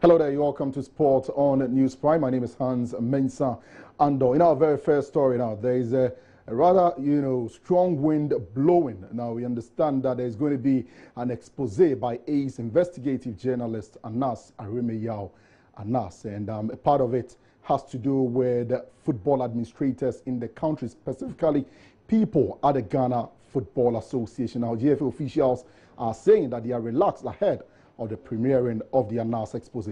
Hello there, you're welcome to Sport on News Prime. My name is Hans Mensah Ando. In our very first story now, there is a rather, strong wind blowing. Now, we understand that there's going to be an expose by Ace investigative journalist Anas Anas, and a part of it has to do with football administrators in the country, specifically people at the Ghana Football Association. Now, GFA officials are saying that they are relaxed ahead of the premiering of the Anas expose.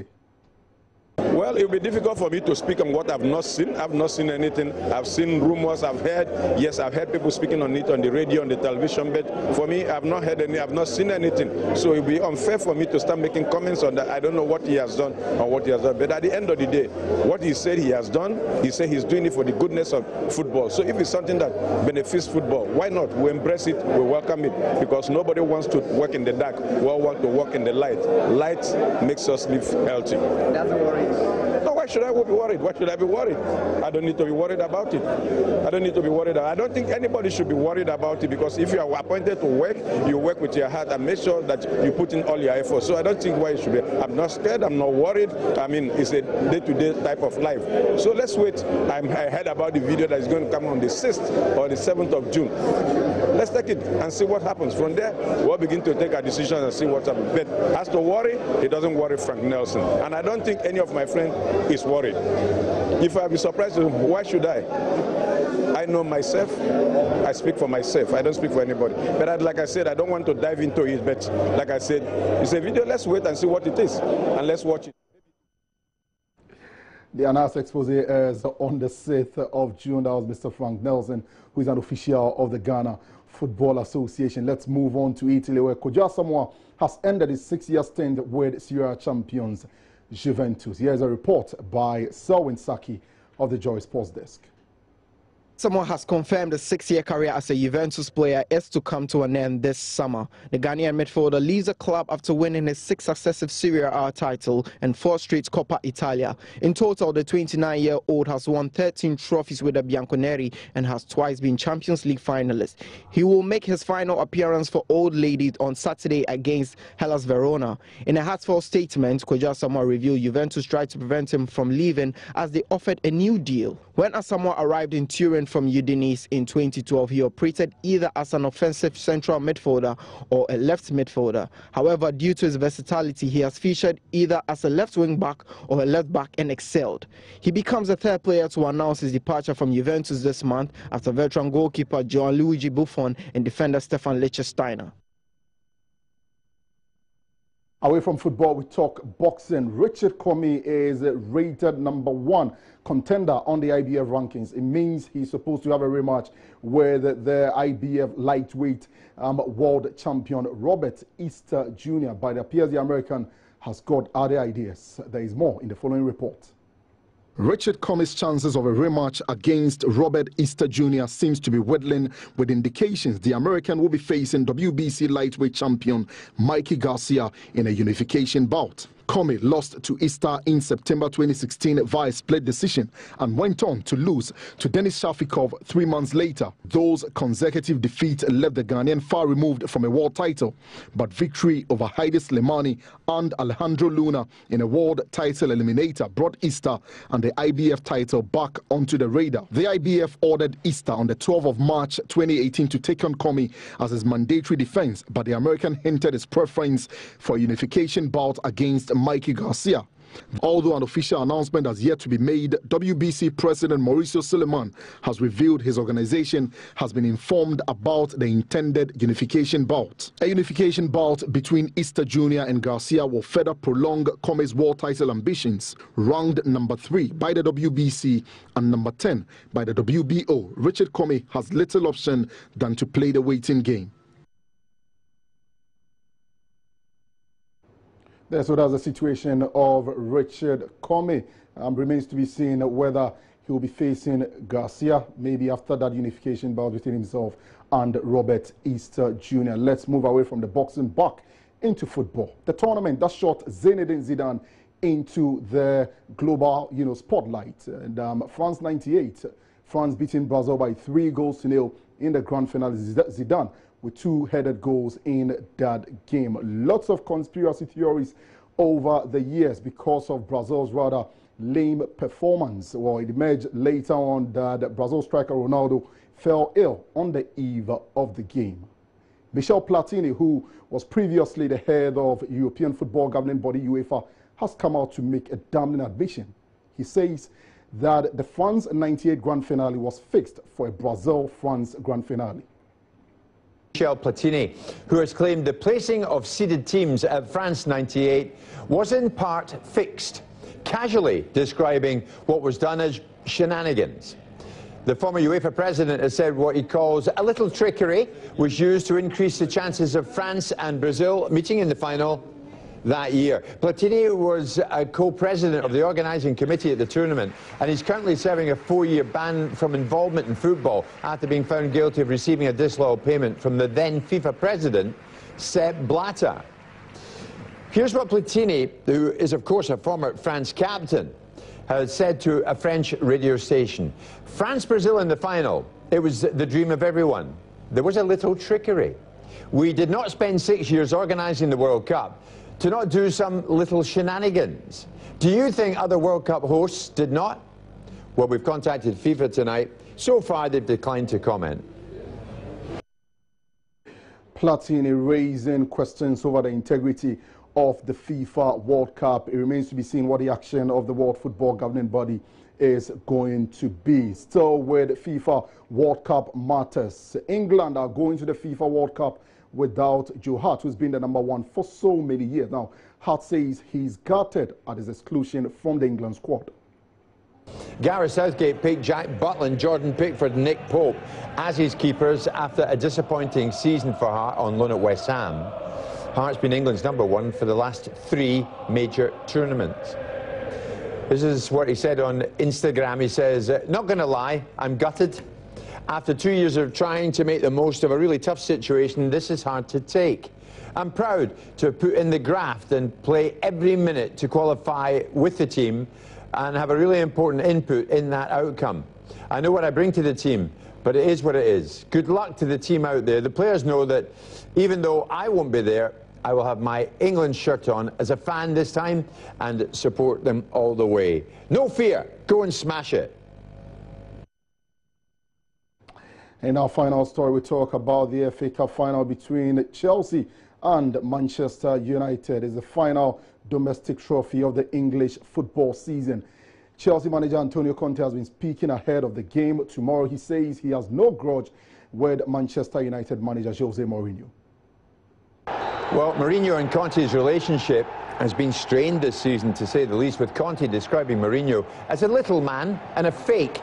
Well, it will be difficult for me to speak on what I've not seen. I've not seen anything. I've seen rumors, I've heard. Yes, I've heard people speaking on it on the radio, on the television, but for me, I've not heard any, I've not seen anything. So it will be unfair for me to start making comments on that. I don't know what he has done or what he has done. But at the end of the day, what he said he has done, he said he's doing it for the goodness of football. So if it's something that benefits football, why not? We embrace it, we welcome it, because nobody wants to work in the dark. We all want to work in the light. Light makes us live healthy. Doesn't worry. No, why should I be worried? Why should I be worried? I don't need to be worried about it. I don't need to be worried. I don't think anybody should be worried about it, because if you are appointed to work, you work with your heart and make sure that you put in all your effort. So I don't think why it should be. I'm not scared. I'm not worried. I mean, it's a day-to-day type of life. So let's wait. I heard about the video that is going to come on the 6th or the 7th of June. Let's take it and see what happens. From there, we'll begin to take our decisions and see what's happening. But as to worry, it doesn't worry Frank Nelson. And I don't think any of my friends is worried. If I be surprised, why should I? I know myself. I speak for myself. I don't speak for anybody. But like I said, I don't want to dive into it. But like I said, it's a video. Let's wait and see what it is. And let's watch it. The Anas expose is on the 6th of June. That was Mr. Frank Nelson, who is an official of the Ghana Football Association. Let's move on to Italy, where Kwadwo Asamoah has ended his 6-year stint with Serie champions Juventus. Here's a report by Selwyn Saki of the Joy Sports Desk. Asamoah has confirmed a 6-year career as a Juventus player is to come to an end this summer. The Ghanaian midfielder leaves the club after winning his 6th successive Serie A title and 4 straight Coppa Italia. In total, the 29-year-old has won 13 trophies with the Bianconeri and has twice been Champions League finalist. He will make his final appearance for Old Ladies on Saturday against Hellas Verona. In a heartfelt statement, Kwadwo Asamoah revealed Juventus tried to prevent him from leaving as they offered a new deal. When Asamoah arrived in Turin from Udinese in 2012, he operated either as an offensive central midfielder or a left midfielder. However, due to his versatility, he has featured either as a left wing back or a left back and excelled. He becomes the 3rd player to announce his departure from Juventus this month after veteran goalkeeper Gianluigi Buffon and defender Stefan Lichtsteiner. Away from football, we talk boxing. Richard Commey is rated #1 contender on the IBF rankings. It means he's supposed to have a rematch with the IBF lightweight world champion Robert Easter Jr. But it appears the American has got other ideas. There is more in the following report. Richard Commey's chances of a rematch against Robert Easter Jr. seems to be whittling, with indications the American will be facing WBC lightweight champion Mikey Garcia in a unification bout. Commey lost to Easter in September 2016 via split decision and went on to lose to Denis Shafikov 3 months later. Those consecutive defeats left the Ghanaian far removed from a world title, but victory over Heidi Slimani and Alejandro Luna in a world title eliminator brought Easter and the IBF title back onto the radar. The IBF ordered Easter on the 12th of March 2018 to take on Commey as his mandatory defense, but the American hinted his preference for a unification bout against Mikey Garcia. Although an official announcement has yet to be made, WBC President Mauricio Suleiman has revealed his organization has been informed about the intended unification bout. A unification bout between Easter Jr. and Garcia will further prolong Commey's world title ambitions. Ranked #3 by the WBC and #10 by the WBO, Richard Commey has little option than to play the waiting game. So that's the situation of Richard Commey. Remains to be seen whether he will be facing Garcia, maybe after that unification bout between himself and Robert Easter Jr. Let's move away from the boxing back into football. The tournament that shot Zinedine Zidane into the global spotlight. And France 98, France beating Brazil by 3-0 in the grand finale. Zidane with 2 headed goals in that game. Lots of conspiracy theories over the years because of Brazil's rather lame performance. Well, it emerged later on that Brazil striker Ronaldo fell ill on the eve of the game. Michel Platini, who was previously the head of European football governing body UEFA, has come out to make a damning admission. He says that the France 98 grand finale was fixed for a Brazil-France grand finale. Michel Platini, who has claimed the placing of seeded teams at France 98 was in part fixed, casually describing what was done as shenanigans. The former UEFA president has said what he calls a little trickery was used to increase the chances of France and Brazil meeting in the final that year. Platini was a co-president of the organising committee at the tournament, and he's currently serving a 4-year ban from involvement in football after being found guilty of receiving a disloyal payment from the then FIFA president, Sepp Blatter. Here's what Platini, who is of course a former France captain, has said to a French radio station. France-Brazil in the final, it was the dream of everyone. There was a little trickery. We did not spend 6 years organising the World Cup to not do some little shenanigans. Do you think other World Cup hosts did not? Well, we've contacted FIFA tonight. So far, they've declined to comment. Platini raising questions over the integrity of the FIFA World Cup. It remains to be seen what the action of the World Football Governing Body is going to be. Still with FIFA World Cup matters. England are going to the FIFA World Cup without Joe Hart, who's been the #1 for so many years. Now, Hart says he's gutted at his exclusion from the England squad. Gareth Southgate picked Jack Butland, Jordan Pickford and Nick Pope as his keepers after a disappointing season for Hart on loan at West Ham. Hart's been England's #1 for the last 3 major tournaments. This is what he said on Instagram. He says, not going to lie, I'm gutted. After 2 years of trying to make the most of a really tough situation, this is hard to take. I'm proud to have put in the graft and play every minute to qualify with the team and have a really important input in that outcome. I know what I bring to the team, but it is what it is. Good luck to the team out there. The players know that even though I won't be there, I will have my England shirt on as a fan this time and support them all the way. No fear, go and smash it. In our final story, we talk about the FA Cup final between Chelsea and Manchester United. It's the final domestic trophy of the English football season. Chelsea manager Antonio Conte has been speaking ahead of the game tomorrow. He says he has no grudge with Manchester United manager Jose Mourinho. Well, Mourinho and Conte's relationship has been strained this season, to say the least, with Conte describing Mourinho as a little man and a fake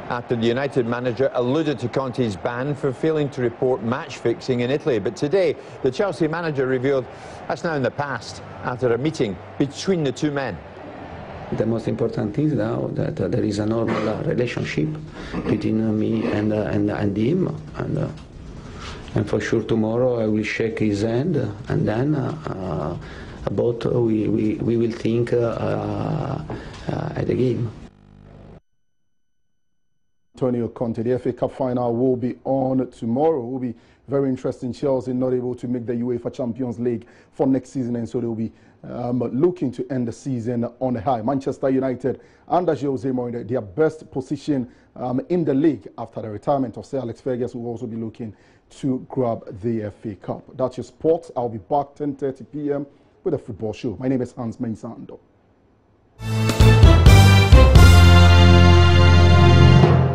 after the United manager alluded to Conte's ban for failing to report match fixing in Italy. But today, the Chelsea manager revealed that's now in the past after a meeting between the two men. The most important thing now that there is a normal relationship between me and him, and for sure tomorrow I will shake his hand, and then about we will think at the game. Antonio Conte, the FA Cup final will be on tomorrow. It will be very interesting. Chelsea not able to make the UEFA Champions League for next season, and so they'll be looking to end the season on a high. Manchester United under Jose Mourinho, their best position in the league after the retirement of Sir Alex Ferguson, will also be looking to grab the FA Cup. That's your sports. I'll be back 10:30 p.m. with a football show. My name is Hans Mensando.